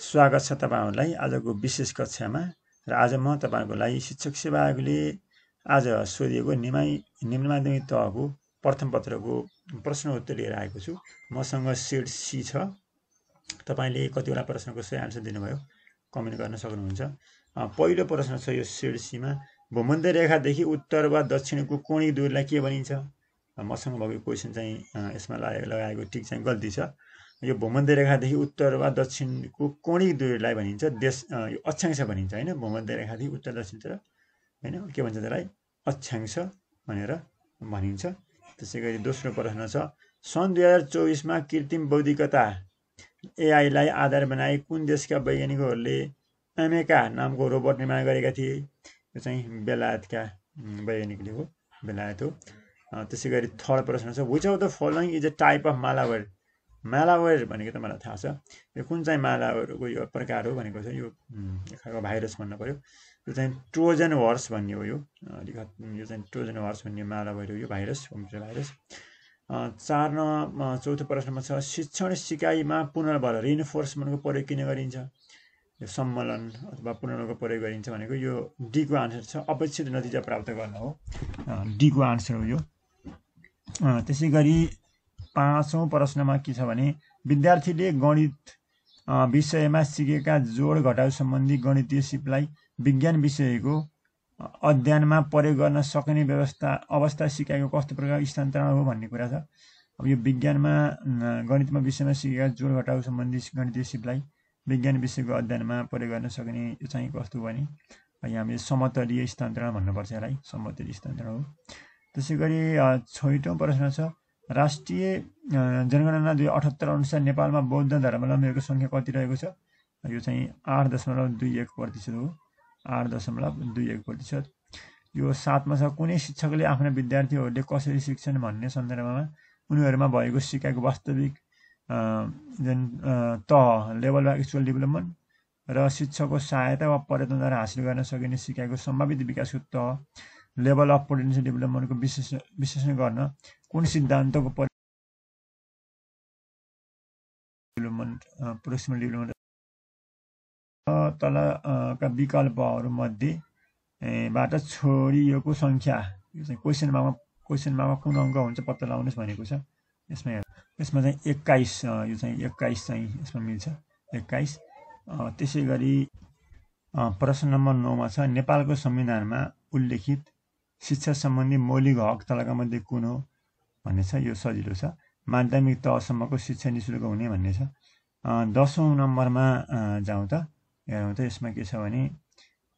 स्वागत छ तपाईहरुलाई आजको विशेष कक्षामा र आज म तपाईहरुको लागि शिक्षक सेवा आयोगले आज सोधिएको निम्न माध्यमिक तहको प्रथम पत्रको प्रश्न उत्तर लिएर आएको छु। मसँग सेट सी छ। तपाईले कतिवटा प्रश्नको सही आन्सर दिनुभयो कमेन्ट गर्न सक्नुहुन्छ। पहिलो प्रश्न छ यो सेट सी मा भूमध्य रेखादेखि उत्तर वा दक्षिणको कोणीय दूरीलाई के भनिन्छ? मसँग भएको क्वेशन चाहिँ यसमा लगाएको टिक चाहिँ गल्ती छ। यो भूमध्य रेखादेखि उत्तर वा दक्षिणको कोणीय दूरीलाई भनिन्छ यो अक्षांश भनिन्छ हैन। भूमध्य रेखादेखि उत्तर दक्षिणतिर हैन के भन्छ त्यसलाई अक्षांश भनेर भनिन्छ। त्यसैगरी दोस्रो प्रश्न छ सन् 2024 मा कृत्रिम बौद्धिकता एआई लाई आधार बनाई कुन देशका वैज्ञानिकहरूले अमेका नामको रोबोट निर्माण गरेका थिए? यो चाहिँ बेलायतका वैज्ञानिकले हो, बेलायत हो। त्यसैगरी थर्ड प्रश्न छ which of the following is a type of malware? Malware भनेको त मलाई थाहा छ। यो कुन चाहिँ मालवेयरको यो प्रकार हो भनेको छ। यो एक खालको भाइरस भन्न पर्यो। यो चाहिँ ट्रोजन हर्स भन्ने हो। यो चाहिँ ट्रोजन हर्स भन्ने मालवेयर हो, यो भाइरस, कम्प्युटर भाइरस। चौथो प्रश्नमा छ शिक्षण सिकाइमा पुनर्बल रिइन्फोर्समेन्टको प्रयोग किन गरिन्छ? यो सम्मेलन अथवा पुनर्बलको प्रयोग गरिन्छ भनेको यो डी को आन्सर छ। अपेक्षित नतिजा प्राप्त गर्न हो, डी को आन्सर हो यो। त्यसैगरी पाँचौं प्रश्नमा के छ भने विद्यार्थीले गणित विषयमा सिकेका जोड घटाउ सम्बन्धी गणितीय सिपलाई विज्ञान विषयको अध्ययनमा प्रयोग गर्न सक्ने अवस्था सिकाइको कस्तो प्रकारको स्थानान्तरण हो भन्ने कुरा छ। अब यो विज्ञानमा गणितमा विषयमा सिकेका जोड घटाउ सम्बन्धी गणितीय सिपलाई विज्ञान विषयको अध्ययनमा प्रयोग गर्न सक्ने यो चाहिँ कस्तो भने यहाँ हामीले समतलीय स्थानान्तरण भन्नुपर्छ। यसलाई समतलीय स्थानान्तरण हो। त्यसैगरी छैटौं प्रश्न छ राष्ट्रिय जनगणना 2078 अनुसार नेपालमा बौद्ध धर्मावलम्बीहरूको संख्या कति रहेको छ? यो चाहिँ 8.21% हो, 8.21%। यो 7मा छ कुनै शिक्षकले आफ्ना विद्यार्थीहरूले कसरी सिक्छन् भन्ने सन्दर्भमा उनीहरूमा भएको सिकाइको वास्तविक तह लेभल वा एक्चुअल डेभलपमेन्ट र शिक्षकको सहायता वा प्रयत्नद्वारा हासिल गर्न सकिने सिकाइको सम्भावित विकासको तह लेभल अफ पोटेन्सियल डेभलपमेन्टको विश्लेषण गर्न कुन सिद्धान्तको प्रोक्सिमल डेभलपमेन्ट तलका विकल्पहरू मध्येबाट छोडिएको संख्या यो चाहिँ क्वेशन मार्कमा कुन अङ्क हुन्छ पत्ता लगाउनुस् भनेको छ। यसमा चाहिँ 21 यो चाहिँ 21 चाहिँ यसमा मिल्छ 21। त्यसैगरी प्रश्न नम्बर 9 मा छ नेपालको संविधानमा उल्लेखित शिक्षा सम्बन्धी मौलिक हक तलका मध्ये कुन हो भन्ने छ। यो सजिलो छ, माध्यमिक तहसम्मको शिक्षा निशुल्क हुने भन्ने छ। 10औं नम्बरमा जाउँ त हेरौँ त यसमा के छ भने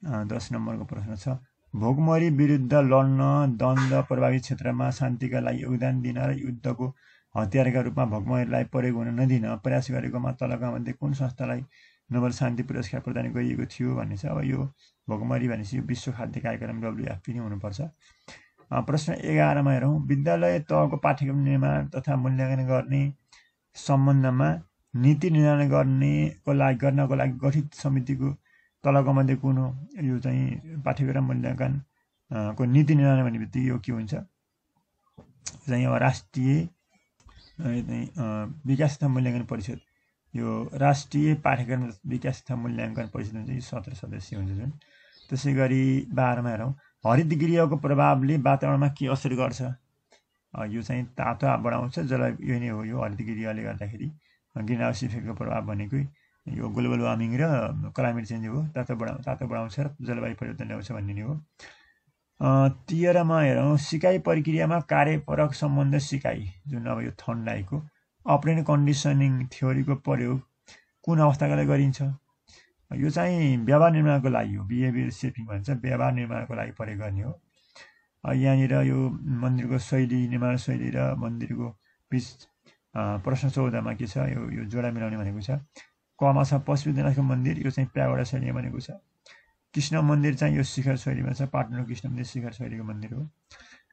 10 नम्बरको प्रश्न छ भोकमरी विरुद्ध लड्न द्वन्द्व प्रभावित क्षेत्रमा शान्तिका लागि योगदान दिन र युद्धको हतियारका रूपमा भोकमरीलाई प्रयोग हुन नदिन प्रयास गरेकोमा तलका मध्ये कुन संस्थालाई नोबेल शान्ति पुरस्कार प्रदान गरिएको थियो भन्ने छ। अब यो भोकमरी भनेपछि विश्व खाद्य कार्यक्रम WFP नै हुनुपर्छ। प्रश्न 11 मा हेरौँ विद्यालय तहको पाठ्यक्रम निर्माण तथा मूल्याङ्कन गर्ने सम्बन्धमा नीति निर्धारण गर्नको लागि गठित समितिको तलका मध्ये कुन हो? यो चाहिँ पाठ्यक्रम मूल्याङ्कन को नीति निर्धारण भन्ने बित्तिकै यो के हुन्छ चाहिँ अब राष्ट्रिय विकास तथा मूल्याङ्कन परिषद, यो राष्ट्रिय पाठ्यक्रम विकास तथा मूल्याङ्कन परिषद हुन्छ। यो 17 सदस्य हुन्छ जुन। त्यसैगरी 12 मा हेरौँ हरित गृहको प्रभावले वातावरणमा के असर गर्छ? यो चाहिँ तातो बढाउँछ, जलवायु नै हो। यो हरित गृहले गर्दाखेरि ग्रिन हाउस इफेक्टको प्रभाव भनेको यो ग्लोबल वार्मिङ र क्लाइमेट चेन्ज हो। तातो बढाउँछ र जलवायु परिवर्तन ल्याउँछ भन्ने नै हो। 13 मा हेरौँ सिकाइ प्रक्रियामा कार्यपरक सम्बन्ध सिकाइ जुन अब यो थन्डाइको अपरेन्ट कन्डिसनिङ थ्योरीको प्रयोग कुन अवस्थाका लागि गरिन्छ? यो चाहिँ व्यवहार निर्माणको लागि हो, बिहेभियर सेपिङ भन्छ, व्यवहार निर्माणको लागि प्रयोग गर्ने हो। यहाँनिर यो मन्दिरको शैली, निर्माण शैली र मन्दिरको बिच प्रश्न 14 मा के छ यो जोडा मिलाउने भनेको छ। कमा छ पशुपतिनाथको मन्दिर यो चाहिँ प्यागोडा शैलीमा बनेको छ। कृष्ण मन्दिर चाहिँ यो शिखर शैलीमा छ, पाटनको कृष्ण मन्दिर शिखर शैलीको मन्दिर हो।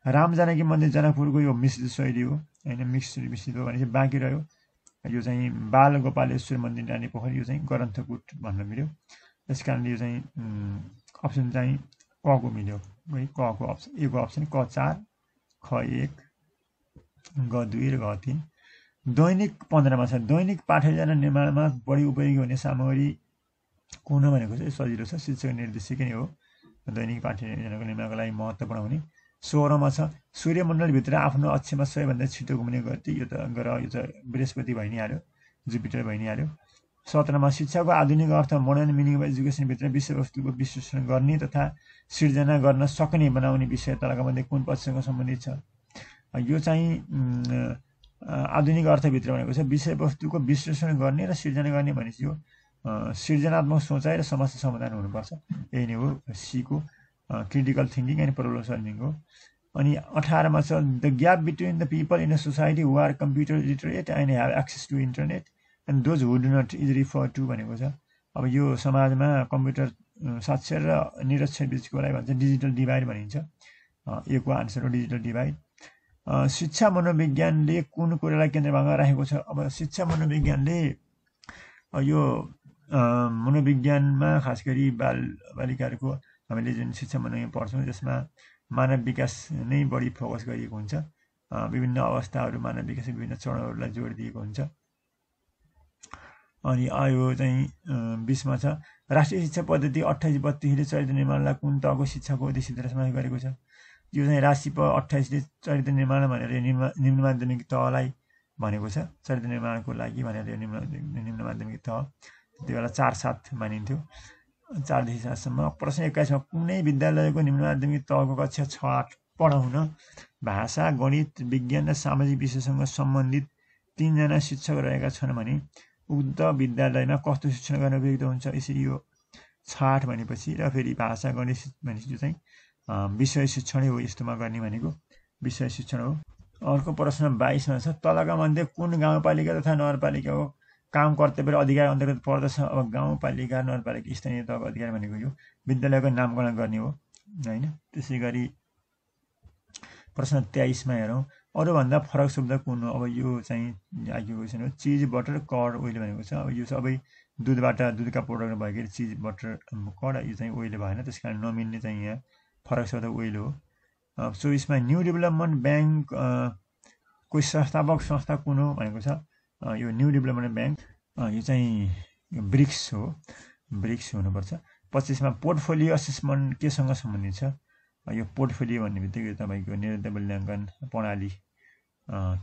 राम जानकी मन्दिर जनकपुरको यो मिश्रित शैली हो हैन, मिश्रित हो भनेपछि बाँकी रह्यो यो चाहिँ बाल गोपालेश्वर मन्दिर रानी पोखरी यो चाहिँ ग्रन्थकुट भन्न मिल्यो। त्यसकारणले यो चाहिँ अप्सन चाहिँ क को मिल्यो है, क को अप्सन, ए को अप्सन क 4 ख 1 ग 2 र घ 3 दैनिक 15मा छ दैनिक पाठ्ययोजना निर्माणमा बढी उपयोगी हुने सामग्री कुन भनेको चाहिँ सजिलो छ शिक्षक निर्देशिकै नै हो दैनिक पाठ्ययोजनाको निर्माणको लागि महत्त्वपूर्ण हुने 16मा छ सूर्यमण्डलभित्र आफ्नो अक्षमा सबैभन्दा छिटो घुम्ने गति यो त ग्रह यो त बृहस्पति भइ नै हाल्यो जुपिटर भइ नै हाल्यो 17मा शिक्षाको आधुनिक अर्थ मोडर्न मिनिङ अफ एजुकेसनभित्र विषयवस्तुको विश्लेषण गर्ने तथा सिर्जना गर्न सक्ने बनाउने विषय तलका मध्ये कुन पक्षसँग सम्बन्धित छ यो चाहिँ आधुनिक अर्थभित्र भनेको छ विषयवस्तुको विश्लेषण गर्ने र सिर्जना गर्ने भनेपछि यो सृजनात्मक सोचाइ र समस्या समाधान हुनुपर्छ यही नै हो सीको critical thinking and problem solving हो अनि 18मा छ the gap between the people in a society who are computer literate and have access to internet and those who do not is refer to भनेको छ अब यो समाजमा कम्प्युटर साक्षर र निरक्षर बिचकोलाई भन्छ डिजिटल डिभाइड भनिन्छ योको आन्सर हो डिजिटल डिभाइड शिक्षा मनोविज्ञानले कुन कुरालाई केन्द्रभागमा राखेको छ अब शिक्षा मनोविज्ञानले यो मनोविज्ञानमा खास गरी बालिकाहरूको हामीले जुन शिक्षा मनोविज्ञान पढ्छौँ त्यसमा मानव विकास नै बढी फोकस गरिएको हुन्छ विभिन्न अवस्थाहरू मानव विकासको विभिन्न चरणहरूलाई जोड दिएको हुन्छ अनि यो चाहिँ 20मा छ राष्ट्रिय शिक्षा पद्धति 2832ले चरित्र निर्माणलाई कुन तहको शिक्षाको उद्देश्य समावेश गरेको छ यो चाहिँ राशि 28ले चरित्र निर्माण भनेर निम्न माध्यमिक तहलाई भनेको छ चरित्र निर्माणको लागि भनेर निम्न माध्यमिक तह त्यति बेला 4-7 मानिन्थ्यो 4 देखि 7 सम्म प्रश्न 21मा कुनै विद्यालयको निम्न माध्यमिक तहको कक्षा 6-8 पढाउन भाषा गणित विज्ञान र सामाजिक विषयसँग सम्बन्धित 3 जना शिक्षक रहेका छन् भने उक्त विद्यालयमा कस्तो शिक्षण गर्न उपयुक्त हुन्छ यसरी यो 6-8 भनेपछि र फेरि भाषा गणित भनेपछि चाहिँ विषय शिक्षणै हो यस्तोमा गर्ने भनेको विषय शिक्षण हो अर्को प्रश्न 22मा छ तलका मध्ये कुन गाउँपालिका तथा नगरपालिकाको काम कर्तव्य र अधिकार अन्तर्गत पर्दछ अब गाउँपालिका नगरपालिका स्थानीय तहको अधिकार भनेको यो विद्यालयको नामकरण गर्ने हो हैन त्यसै गरी प्रश्न 23मा हेरौँ अरूभन्दा फरक शब्द कुन हो अब यो चाहिँ आइको क्वेसन हो चिज बटर कर्ड ओइल भनेको छ अब यो सबै दुधका प्रोडक्ट भएकोले चिज बटर कर्ड यो चाहिँ ओइल भएन त्यस कारण नमिल्ने चाहिँ यहाँ फरक शब्द ओइल हो 24मा न्यू डेभलपमेन्ट ब्याङ्क को संस्थापक संस्था कुन हो भनेको छ यो न्यू डेभलपमेन्ट ब्याङ्क यो चाहिँ ब्रिक्स हो ब्रिक्स हुनुपर्छ 25मा पोर्टफोलियो असेसमेन्ट केसँग सम्बन्धित छ यो पोर्टफोलियो भन्ने बित्तिकै तपाईँको निरन्तर मूल्याङ्कन प्रणाली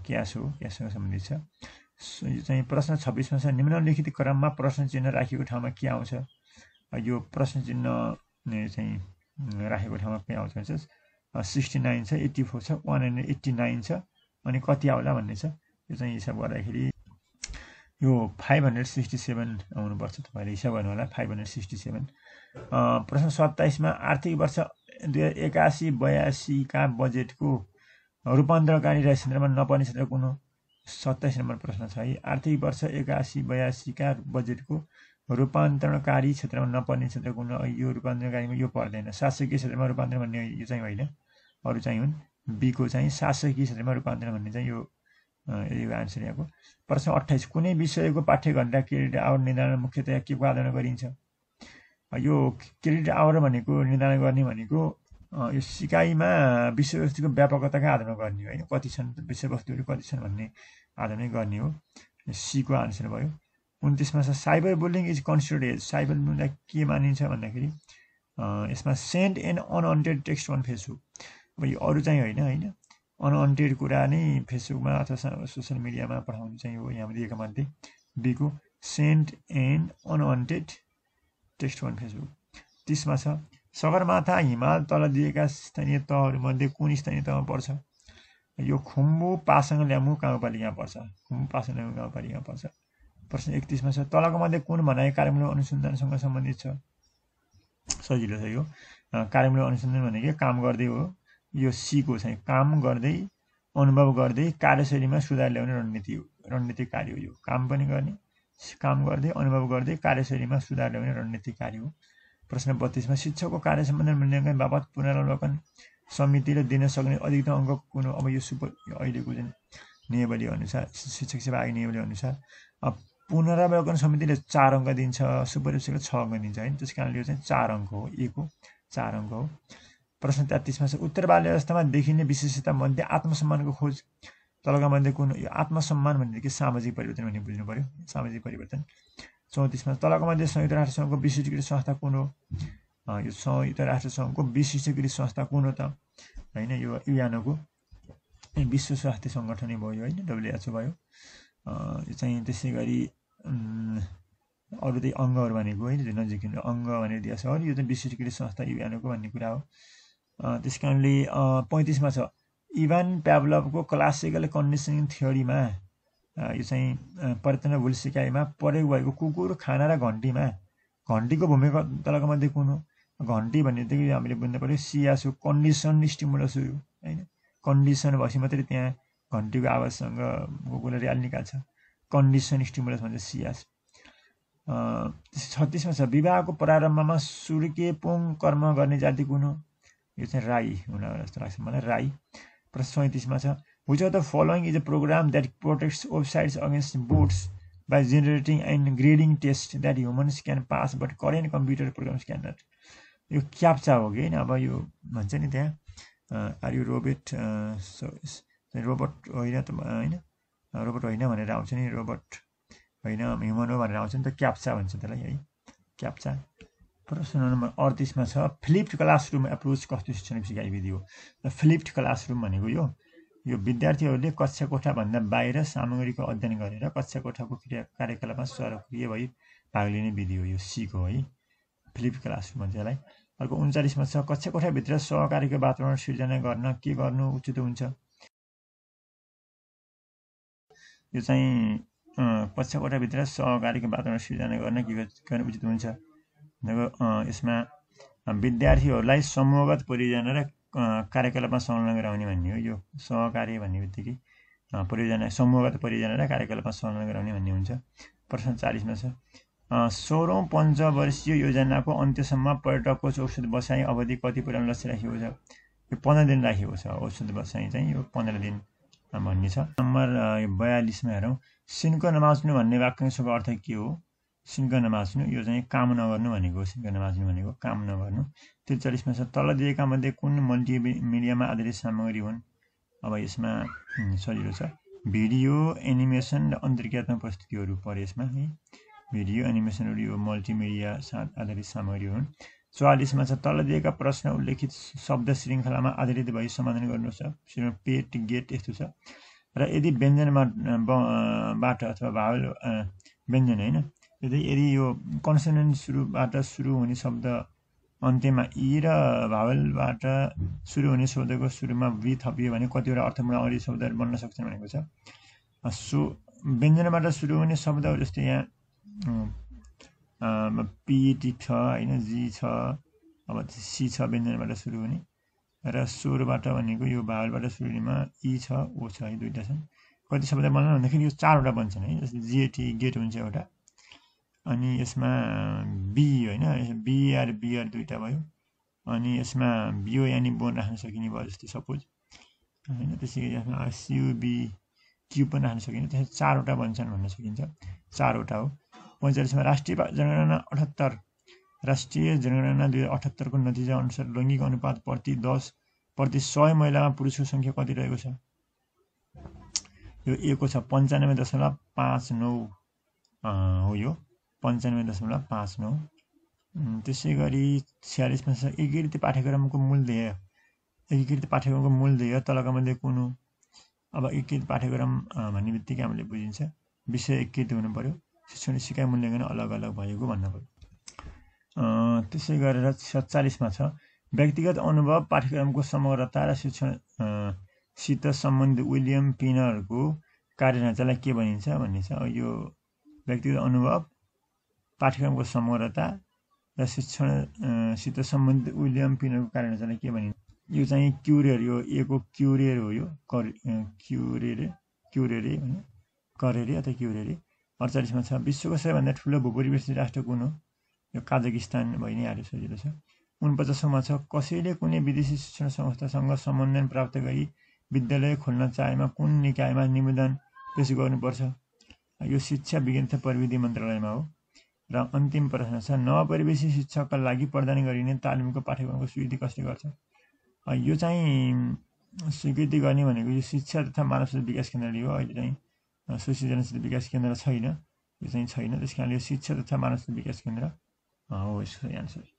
क्यास हो क्याससँग सम्बन्धित छ यो चाहिँ प्रश्न 26मा छ निम्नलिखित क्रममा प्रश्न चिन्ह राखेको ठाउँमा के आउँछ यो प्रश्न चिन्ह चाहिँ राखेको ठाउँमा के आउँछ भने 69 छ 84 छ 189 छ अनि कति आउला भन्ने छ यो चाहिँ हिसाब गर्दाखेरि यो 567 आउनुपर्छ तपाईँले हिसाब गर्नु होला 567 प्रश्न 27मा आर्थिक वर्ष 2081-82 का बजेटको रूपान्तरणकारी क्षेत्रमा नपर्ने क्षेत्र कुन हो 27 नम्बर प्रश्न छ है आर्थिक वर्ष 81-82 का बजेटको रूपान्तरणकारी क्षेत्रमा नपर्ने क्षेत्र कुन यो रूपान्तरणकारीमा यो पर्दैन शासकीय क्षेत्रमा रूपान्तरण भन्ने यो चाहिँ होइन अरू चाहिँ हुन् बीको चाहिँ शासकीय क्षेत्रमा रूपान्तरण भन्ने चाहिँ यो आन्सर यहाँको प्रश्न 28 कुनै विषयको पाठ्यघण्टा क्रेडिट आवर निर्धारण मुख्यतया के को आधारमा गरिन्छ यो क्रेडिट आवर भनेको निर्धारण गर्ने भनेको यो सिकाइमा विषयवस्तुको व्यापकताका आधारमा गर्ने हो हैन कति छन् विषयवस्तुहरू कति छन् भन्ने आधारमा गर्ने हो सीको आन्सर भयो 29मा छ cyber bullying is considered as cyber बुलिङलाई के मानिन्छ भन्दाखेरि यसमा send and unwanted text on Facebook अब यो अरू चाहिँ होइन अनवान्टेड कुरा नै फेसबुकमा अथवा सोसियल मिडियामा पठाउने चाहिँ हो यहाँ दिएका मध्ये बीको send and unwanted text on Facebook 30मा छ सगरमाथा हिमाल तल दिएका स्थानीय तहहरूमध्ये कुन स्थानीय तहमा पर्छ यो खुम्बु पासाङ ल्यामु गाउँपालिकामा पर्छ खुम्बु पासाङ ल्यामु गाउँपालिकामा पर्छ प्रश्न 31मा छ तलको मध्ये कुन भनाइ कार्यमूलक अनुसन्धानसँग सम्बन्धित छ सजिलो छ यो कार्यमूलक अनुसन्धान भनेको काम गर्दै हो यो सीको चाहिँ काम गर्दै अनुभव गर्दै कार्यशैलीमा सुधार ल्याउने रणनीतिक कार्य हो यो काम पनि गर्ने काम गर्दै अनुभव गर्दै कार्यशैलीमा सुधार ल्याउने रणनीतिक कार्य हो प्रश्न 32मा शिक्षकको कार्य सम्बन्धी मूल्याङ्कन बापत पुनरावलोकन समितिले दिन सक्ने अधिकतम अङ्क कुन हो अब यो अहिलेको जुन नियमावली अनुसार शिक्षक सेवा आयोग नियमावली अनुसार पुनरावलोकन समितिले 4 अङ्क दिन्छ सुपरिक्षकले 6 अङ्क दिन्छ हैन त्यसकारणले यो चाहिँ 4 अङ्क हो ए को 4 अङ्क हो प्रश्न 33मा छ उत्तर बाल व्यवस्थामा देखिने विशेषता मध्ये आत्मसम्मानको खोज तलका मध्ये कुन यो आत्मसम्मान भनेदेखि सामाजिक परिवर्तन भन्ने बुझ्नु पर्यो सामाजिक परिवर्तन 34 मा तलका मध्ये संयुक्त राष्ट्र संघको विशिष्टीकृत संस्था कुन हो यो संयुक्त राष्ट्र संघको विशिष्टीकृत संस्था कुन हो त हैन यो युएनको विश्व स्वास्थ्य संगठन भयो हैन WHO भयो यो चाहिँ त्यसैगरी अरु चाहिँ अङ्गहरु भनेको हैन जुन नजिकिन अङ्ग भनेर दिएको छ अनि यो चाहिँ विशिष्टीकृत संस्था युएनको भन्ने कुरा हो त्यसकारणले 35 मा छ इभान प्याभलोभको क्लासिकल कन्डिसनिङ थ्योरीमा यो चाहिँ पर्यटन भूल सिकाइमा प्रयोग भएको कुकुर खाना र घण्टीमा घण्टीको भूमिका तलका मध्ये कुन हो घण्टी भन्नेदेखि हामीले बुझ्नु पर्यो सियास हो कन्डिसन स्टिमुलस हो हैन कन्डिसन भएपछि मात्रै त्यहाँ घण्टीको आवाजसँग कुकुरले र्याल निकाल्छ कन्डिसन स्टिमुलस भन्छ सियास 36 मा छ विवाहको प्रारम्भमा सुर्के पोङ कर्म गर्ने जाति कुन हो यो चाहिँ राई हुन जस्तो लाग्छ मलाई राई प्रश्न 37 मा छ which of the following is a program that protects websites against bots by generating and grading tests that humans can pass but current computer programs cannot यो क्याप्चा हो कि अब यो भन्छ नि त्यहाँ आर यु रोबोट रोबोट होइन त हैन रोबोट होइन भनेर आउँछ नि रोबोट होइन ह्युमन हो भनेर आउँछ नि त क्याप्चा भन्छ त्यसलाई है क्याप्चा प्रश्न नम्बर 38 मा छ फ्लिप्ड क्लासरुम एप्रोच कस्तो शिक्षण सिकाइ विधि हो र फ्लिप्ड क्लासरुम भनेको यो विद्यार्थीहरूले कक्षा कोठा भन्दा बाहिर सामग्रीको अध्ययन गरेर कक्षा कोठाको कार्यकलापमा सक्रिय भई भाग लिने विधि हो यो सीको है फ्लिप्ड क्लासरुम भन्छ यसलाई अर्को 39 मा छ कक्षा कोठाभित्र सहकार्यको वातावरण सिर्जना गर्न के गर्नु उचित हुन्छ यो चाहिँ कक्षा कोठाभित्र सहकार्यको वातावरण सिर्जना गर्न के गर्नु उचित हुन्छ यसमा विद्यार्थीहरूलाई समूहगत परियोजना र कार्यकलापमा संलग्न गराउने भन्ने हो यो सहकार्य भन्ने बित्तिकै परियोजना समूहगत परियोजना र कार्यकलापमा संलग्न गराउने भन्ने हुन्छ प्रश्न 40 मा छ 16औं पञ्चवर्षीय योजनाको अन्त्यसम्म पर्यटकको औषध बसाइ अवधि कति पुर्याउने लक्ष्य राखिएको छ यो 15 दिन राखिएको छ औषध बसाइ चाहिँ यो 15 दिन भन्ने छ नम्बर 42 मा हेरौं सिनको नमाच्नु भन्ने वाक्यांशको अर्थ के हो सिनको नमाच्नु यो चाहिँ काम नगर्नु भनेको सिनको नमाच्नु भनेको काम नगर्नु 43 मा छ तल दिएका मध्ये कुन मल्टिमिडियामा आधारित सामग्री हुन् अब यसमा सजिलो छ भिडियो एनिमेसन र अन्तर्क्रियात्मक प्रस्तुतिहरू परे यसमा है भिडियो एनिमेसनहरू यो मल्टिमिडिया आधारित सामग्री हुन् 44 मा छ तल दिएका प्रश्न उल्लेखित शब्द श्रृङ्खलामा आधारित भई समाधान गर्नुहोस् पेट गेट यस्तो छ र यदि व्यञ्जनबाट अथवा भावल व्यञ्जन हैन यदि यो कन्सोनेन्ट सुरुबाट सुरु हुने शब्द अन्त्यमा ई र भावलबाट सुरु हुने शब्दको सुरुमा वी थपियो भने कतिवटा अर्थपूर्ण अङ्ग्रेजी शब्दहरू बन्न सक्छन् भनेको छ सो व्यञ्जनबाट सुरु हुने शब्दहरू जस्तै यहाँ पीटी छ हैन जी छ अब सी छ व्यञ्जनबाट सुरु हुने र स्वरबाट भनेको यो भावलबाट सुरु हुनेमा ई छ ओ छ है दुईटा छन् कति शब्द बन्दैन भन्दाखेरि यो चारवटा बन्छन् है जस्तै जेटी गेट हुन्छ एउटा अनि यसमा बी हैन बीआर बीआर दुईटा भयो अनि यसमा बियो यानी बोन राख्न सकिने भयो जस्तै सपोज हैन त्यसैगरी यसमा सीयुबी क्यू पनि राख्न सकिने त्यसै चारवटा बन्छन् भन्न सकिन्छ चारवटा हो 45 मा राष्ट्रिय जनगणना 78 राष्ट्रिय जनगणना 2078 को नतिजा अनुसार लैङ्गिक अनुपात प्रति 10 प्रति 100 महिलामा पुरुषको संख्या कति रहेको छ यो एको छ 95.59 हो यो 95.59 त्यसैगरी 46 मा छ एकीकृत पाठ्यक्रमको मूल ध्येय तलका मध्ये कुन हो अब एकीकृत पाठ्यक्रम भन्ने बित्तिकै हामीले बुझिन्छ विषय एकीकृत हुनु पर्यो शिक्षण सिकाइ मूल्याङ्कन अलग अलग भएको भन्न पर्यो त्यसै गरेर 47 मा छ व्यक्तिगत अनुभव पाठ्यक्रमको समग्रता र शिक्षण सित सम्बन्धित विलियम पिनरको कार्यढाँचालाई के भनिन्छ भन्ने छ यो व्यक्तिगत अनुभव पाठ्यक्रमको समग्रता र शिक्षण सित सम्बन्धित विलियम पिनरको कार्यढाँचालाई के भनिन्छ यो चाहिँ क्युरियर यो एको क्युरियर हो यो क्युरेरे हैन करेरे अथवा क्युरेरे 48 मा छ विश्वको सबैभन्दा ठुलो भूपरिवेशी राष्ट्र कुन हो यो काजाकिस्तान भइ नै हाल्यो सजिलो छ 49 मा छ कसैले कुनै विदेशी शिक्षण संस्थासँग समन्वय प्राप्त गरी विद्यालय खोल्न चाहेमा कुन निकायमा निवेदन पेश गर्नुपर्छ यो शिक्षा विज्ञान तथा प्रविधि मन्त्रालयमा हो र अन्तिम प्रश्न छ नवपरिवेशी शिक्षकका लागि प्रदान गरिने तालिमको पाठ्यक्रमको स्वीकृति कसले गर्छ यो चाहिँ स्वीकृति गर्ने भनेको यो शिक्षा तथा मानव स्रोत विकास केन्द्रले हो। अहिले चाहिँ सुशील जनशक्ति विकास केन्द्र छैन, यो चाहिँ छैन। त्यस कारणले यो शिक्षा तथा मानव स्रोत विकास केन्द्र हो यसको एन्सर।